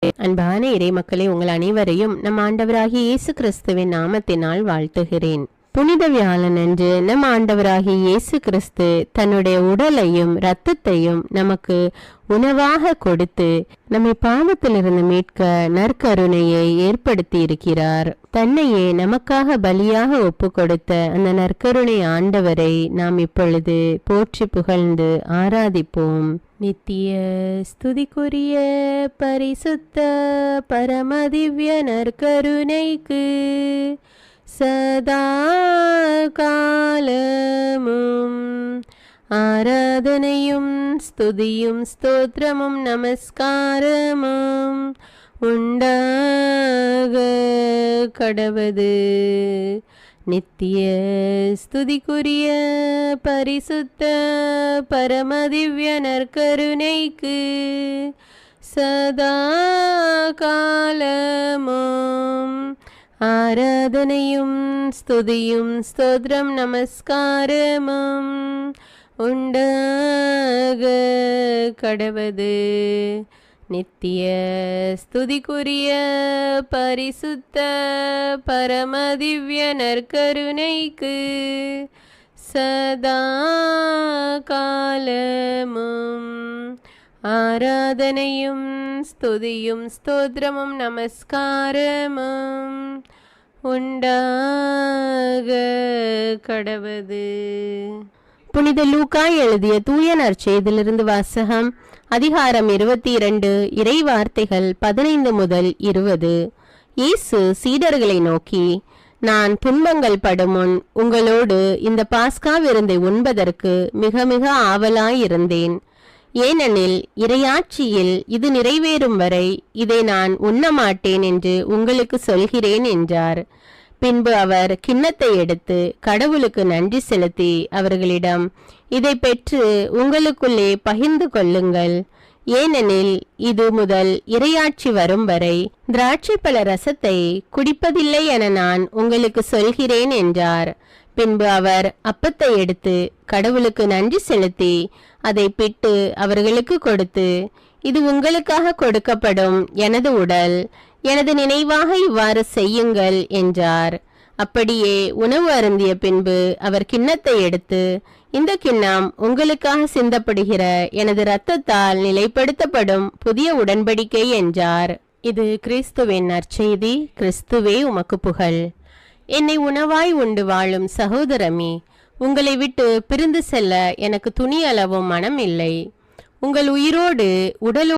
அன்பான இறை மக்களே, உங்கள் அனைவரையும் நம் ஆண்டவராகிய இயேசு கிறிஸ்துவின் நாமத்தினால் வாழ்த்துகிறேன். புனித வியாழன் அன்று நம் ஆண்டவராகிய இயேசு கிறிஸ்து தன்னுடைய உடலையும் இரத்தத்தையும் நமக்கு உணவாக கொடுத்து நம்மை பாவத்திலிருந்து மீட்க நற்கருணையை ஏற்படுத்தி இருக்கிறார். தன்னையே நமக்காக பலியாக ஒப்பு கொடுத்த அந்த நற்கருணை ஆண்டவரை நாம் இப்பொழுது போற்றி புகழ்ந்து ஆராதிப்போம். நித்திய ஸ்துதிக்குரிய பரிசுத்த பரமதிவ்ய நற்கருணைக்கு சதா காலமும் ஆராதனையும் ஸ்துதியும் ஸ்தோத்திரமும் நமஸ்காரமும் உண்டாக கடவது. நித்திய ஸ்துதிக்குரிய பரிசுத்த பரமதிவ்ய நற்கருணைக்கு சதா காலமும் ஆராதனையும் ஸ்துதியும் ஸ்தோத்திரம் நமஸ்காரமும் உண்டாக கடவது. நித்திய ஸ்துதிக்குரிய பரிசுத்த பரமதிவ்ய நற்கருணைக்கு சதா காலமும் ஆராதனையும் ஸ்துதியும் ஸ்தோத்திரமும் நமஸ்காரமும் உண்டாக கடவது. புனித லூக்கா எழுதிய தூய நற்செய்தியிலிருந்து வாசகம். அதிகாரம் 22, இறை வார்த்தைகள் 15 முதல் 20. இயேசு சீடர்களை நோக்கி, நான் துன்பங்கள் படுமுன் உங்களோடு இந்த பாஸ்கா விருந்தை உண்பதற்கு மிக மிக ஆவலாயிருந்தேன். ஏனெனில் இறையாட்சியில் இது நிறைவேறும் வரை இதை நான் உண்ணமாட்டேன் என்று உங்களுக்கு சொல்கிறேன் என்றார். பின்பு அவர் கிண்ணத்தை எடுத்து கடவுளுக்கு நன்றி செலுத்தி அவர்களிடம், இதை பெற்று உங்களுக்குள்ளே பகிர்ந்து கொள்ளுங்கள். ஏனெனில் இது முதல் இறையாட்சி வரும் வரை திராட்சை பழ ரசத்தை குடிப்பதில்லை என நான் உங்களுக்கு சொல்கிறேன் என்றார். பின்பு அவர் அப்பத்தை எடுத்து கடவுளுக்கு நன்றி செலுத்தி அதை பிட்டு அவர்களுக்கு கொடுத்து, இது உங்களுக்காக கொடுக்கப்படும் எனது உடல், எனது நினைவாக இவ்வாறு செய்யுங்கள் என்றார். அப்படியே உணவு அருந்திய பின்பு அவர் கிண்ணத்தை எடுத்து, இந்த கிண்ணம் உங்களுக்காக சிந்தப்படுகிற எனது இரத்தத்தால் நிலைப்படுத்தப்படும் புதிய உடன்படிக்கை என்றார். இது கிறிஸ்துவின் நற்செய்தி. கிறிஸ்துவே உமக்கு புகழ். என்னை உணவாய் உண்டு வாழும் சகோதரமே, உங்களை விட்டு பிரிந்து செல்ல எனக்கு துணி அளவும் மனம் இல்லை. உங்கள் உயிரோடு உடலோடு